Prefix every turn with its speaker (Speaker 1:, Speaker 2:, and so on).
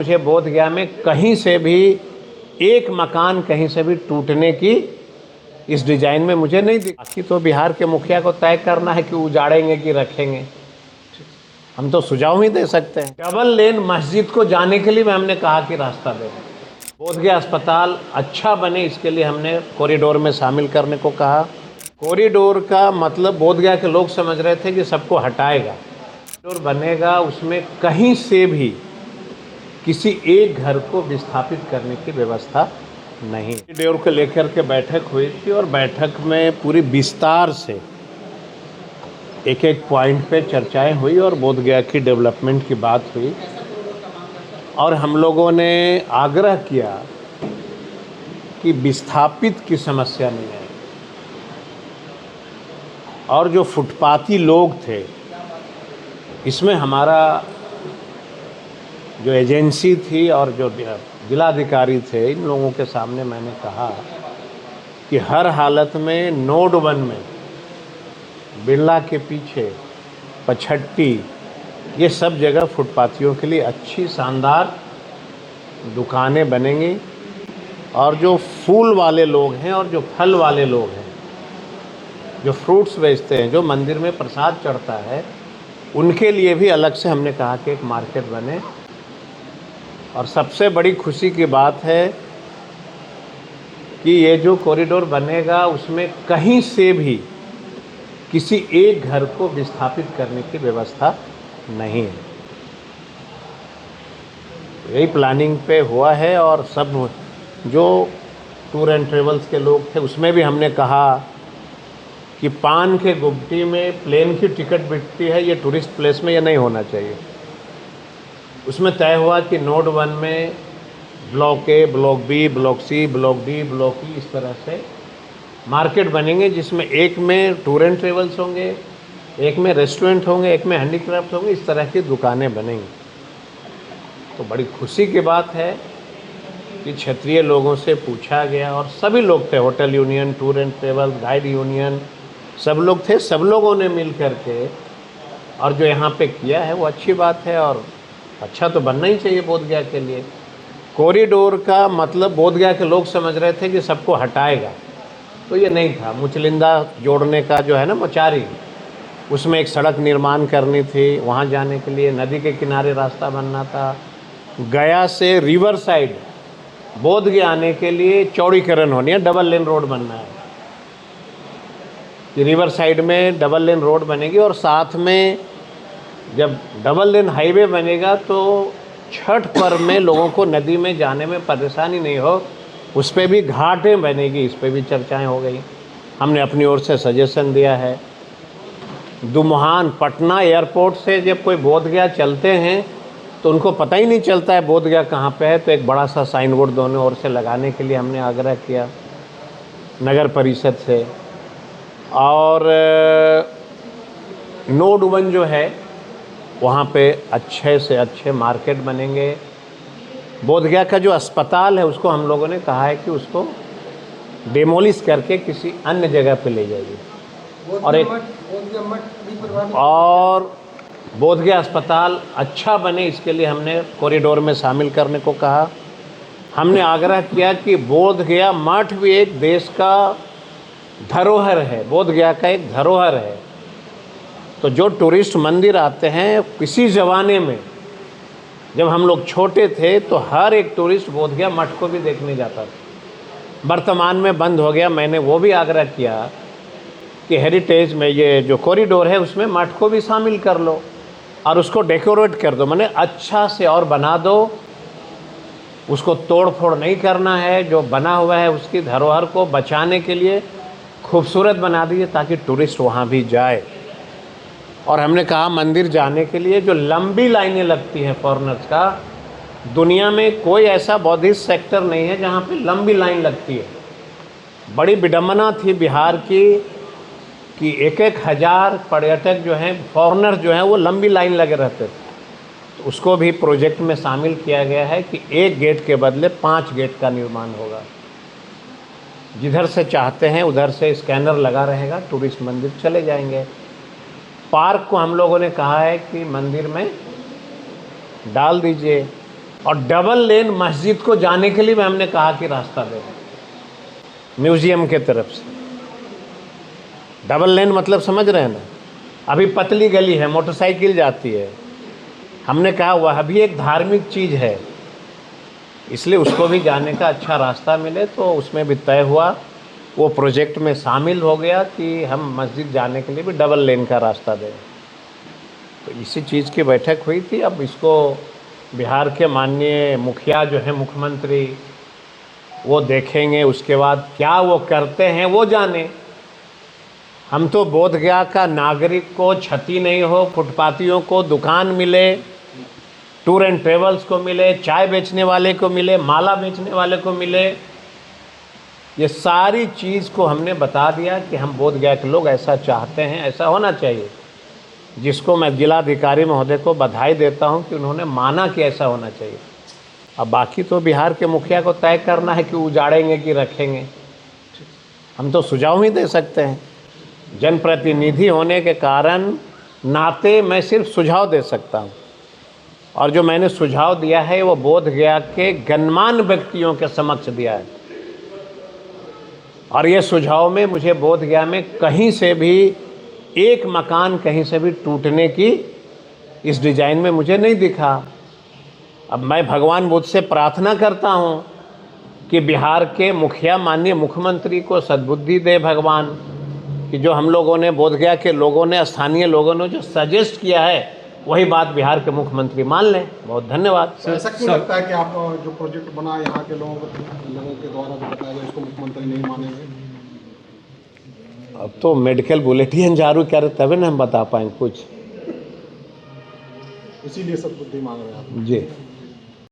Speaker 1: मुझे बोध गया में कहीं से भी एक मकान कहीं से भी टूटने की इस डिजाइन में मुझे नहीं दिखा। बाकी तो बिहार के मुखिया को तय करना है कि उजाड़ेंगे कि रखेंगे। हम तो सुझाव ही दे सकते हैं। डबल लेन मस्जिद को जाने के लिए हमने कहा कि रास्ता दे। बोधगया अस्पताल अच्छा बने इसके लिए हमने कॉरिडोर में शामिल करने को कहा। कॉरिडोर का मतलब बोधगया के लोग समझ रहे थे कि सबको हटाएगा। कॉरिडोर बनेगा उसमें कहीं से भी किसी एक घर को विस्थापित करने की व्यवस्था नहीं। कॉरिडोर को लेकर के बैठक हुई थी और बैठक में पूरी विस्तार से एक एक पॉइंट पे चर्चाएं हुई और बोधगया की डेवलपमेंट की बात हुई और हम लोगों ने आग्रह किया कि विस्थापित की समस्या नहीं है और जो फुटपाथी लोग थे इसमें हमारा जो एजेंसी थी और जो जिलाधिकारी थे इन लोगों के सामने मैंने कहा कि हर हालत में नोड 1 में बिरला के पीछे पछट्टी ये सब जगह फुटपाथियों के लिए अच्छी शानदार दुकानें बनेंगी और जो फूल वाले लोग हैं और जो फल वाले लोग हैं जो फ्रूट्स बेचते हैं जो मंदिर में प्रसाद चढ़ता है उनके लिए भी अलग से हमने कहा कि एक मार्केट बने। और सबसे बड़ी खुशी की बात है कि ये जो कॉरिडोर बनेगा उसमें कहीं से भी किसी एक घर को विस्थापित करने की व्यवस्था नहीं है। यही प्लानिंग पे हुआ है और सब जो टूर एंड ट्रेवल्स के लोग थे उसमें भी हमने कहा कि पान के गुमटी में प्लेन की टिकट बिकती है ये टूरिस्ट प्लेस में ये नहीं होना चाहिए। उसमें तय हुआ कि नोड 1 में block A, block B, block C, block D, block E इस तरह से मार्केट बनेंगे जिसमें एक में टूर एंड ट्रेवल्स होंगे, एक में रेस्टोरेंट होंगे, एक में हैंडीक्राफ्ट होंगे, इस तरह की दुकानें बनेंगी। तो बड़ी खुशी की बात है कि क्षेत्रीय लोगों से पूछा गया और सभी लोग थे, hotel union, tour and travel, guide union, सब लोग थे, सब लोगों ने मिल कर के और जो यहाँ पे किया है वो अच्छी बात है और अच्छा तो बनना ही चाहिए बोधगया के लिए। कॉरिडोर का मतलब बोधगया के लोग समझ रहे थे कि सबको हटाएगा, तो ये नहीं था। मुचलिंदा जोड़ने का जो है ना मोचारी, उसमें एक सड़क निर्माण करनी थी, वहाँ जाने के लिए नदी के किनारे रास्ता बनना था। गया से रिवर साइड बोधगया आने के लिए चौड़ीकरण होनी है, डबल लेन रोड बनना है कि रिवर साइड में डबल लेन रोड बनेगी और साथ में जब डबल लेन हाईवे बनेगा तो छठ पर्व में लोगों को नदी में जाने में परेशानी नहीं हो, उस पर भी घाटें बनेगी, इस पर भी चर्चाएं हो गई। हमने अपनी ओर से सजेशन दिया है। दुम्हान पटना एयरपोर्ट से जब कोई बोधगया चलते हैं तो उनको पता ही नहीं चलता है बोधगया कहाँ पे है, तो एक बड़ा सा साइन बोर्ड दोनों ओर से लगाने के लिए हमने आग्रह किया नगर परिषद से। और नोड 1 जो है वहाँ पे अच्छे से अच्छे मार्केट बनेंगे। बोधगया का जो अस्पताल है उसको हम लोगों ने कहा है कि उसको डेमोलिश करके किसी अन्य जगह पे ले जाइए और बोधगया अस्पताल अच्छा बने इसके लिए हमने कॉरिडोर में शामिल करने को कहा। हमने आग्रह किया कि बोधगया मठ भी एक देश का धरोहर है, बोधगया का एक धरोहर है। तो जो टूरिस्ट मंदिर आते हैं, किसी ज़माने में जब हम लोग छोटे थे तो हर एक टूरिस्ट बोधगया मठ को भी देखने जाता था। वर्तमान में बंद हो गया। मैंने वो भी आग्रह किया कि हेरिटेज में ये जो कॉरिडोर है उसमें मठ को भी शामिल कर लो और उसको डेकोरेट कर दो, माने अच्छा से और बना दो, उसको तोड़ फोड़ नहीं करना है। जो बना हुआ है उसकी धरोहर को बचाने के लिए खूबसूरत बना दीजिए ताकि टूरिस्ट वहाँ भी जाए। और हमने कहा मंदिर जाने के लिए जो लंबी लाइनें लगती हैं फॉरेनर्स का, दुनिया में कोई ऐसा बौद्धिस्ट सेक्टर नहीं है जहाँ पे लंबी लाइन लगती है। बड़ी विडम्बना थी बिहार की कि एक एक हज़ार पर्यटक जो हैं, फॉरेनर्स जो हैं, वो लंबी लाइन लगे रहते थे। तो उसको भी प्रोजेक्ट में शामिल किया गया है कि एक गेट के बदले 5 गेट का निर्माण होगा। जिधर से चाहते हैं उधर से स्कैनर लगा रहेगा, टूरिस्ट मंदिर चले जाएंगे। पार्क को हम लोगों ने कहा है कि मंदिर में डाल दीजिए और डबल लेन मस्जिद को जाने के लिए भी हमने कहा कि रास्ता दे म्यूजियम के तरफ से। डबल लेन मतलब समझ रहे हैं ना, अभी पतली गली है, मोटरसाइकिल जाती है, हमने कहा वह भी एक धार्मिक चीज़ है, इसलिए उसको भी जाने का अच्छा रास्ता मिले, तो उसमें भी तय हुआ, वो प्रोजेक्ट में शामिल हो गया कि हम मस्जिद जाने के लिए भी डबल लेन का रास्ता दें। तो इसी चीज़ की बैठक हुई थी। अब इसको बिहार के माननीय मुखिया जो है, मुख्यमंत्री, वो देखेंगे, उसके बाद क्या वो करते हैं वो जाने। हम तो बोधगया का नागरिक को क्षति नहीं हो, फुटपाथियों को दुकान मिले, टूर एंड ट्रेवल्स को मिले, चाय बेचने वाले को मिले, माला बेचने वाले को मिले, ये सारी चीज़ को हमने बता दिया कि हम बोधगया के लोग ऐसा चाहते हैं, ऐसा होना चाहिए, जिसको मैं जिलाधिकारी महोदय को बधाई देता हूं कि उन्होंने माना कि ऐसा होना चाहिए। अब बाकी तो बिहार के मुखिया को तय करना है कि उजाड़ेंगे कि रखेंगे। हम तो सुझाव ही दे सकते हैं, जनप्रतिनिधि होने के कारण नाते मैं सिर्फ सुझाव दे सकता हूं, और जो मैंने सुझाव दिया है वो बोधगया के गणमान्य व्यक्तियों के समक्ष दिया है। और ये सुझाव में मुझे बोधगया में कहीं से भी एक मकान कहीं से भी टूटने की इस डिज़ाइन में मुझे नहीं दिखा। अब मैं भगवान बुद्ध से प्रार्थना करता हूँ कि बिहार के मुखिया माननीय मुख्यमंत्री को सद्बुद्धि दे भगवान, कि जो हम लोगों ने, बोधगया के लोगों ने, स्थानीय लोगों ने जो सजेस्ट किया है वही बात बिहार के मुख्यमंत्री मान लें। बहुत धन्यवाद।
Speaker 2: ऐसा क्यों लगता है कि आप जो प्रोजेक्ट बना यहाँ के लोगों के द्वारा जो बताया गया उसको मुख्यमंत्री नहीं मानेंगे?
Speaker 1: अब तो मेडिकल बुलेटिन जारी करे तभी ना हम बता पाएंगे कुछ।
Speaker 2: इसीलिए सब बुद्धि मांग रहे हैं आप।
Speaker 1: जी।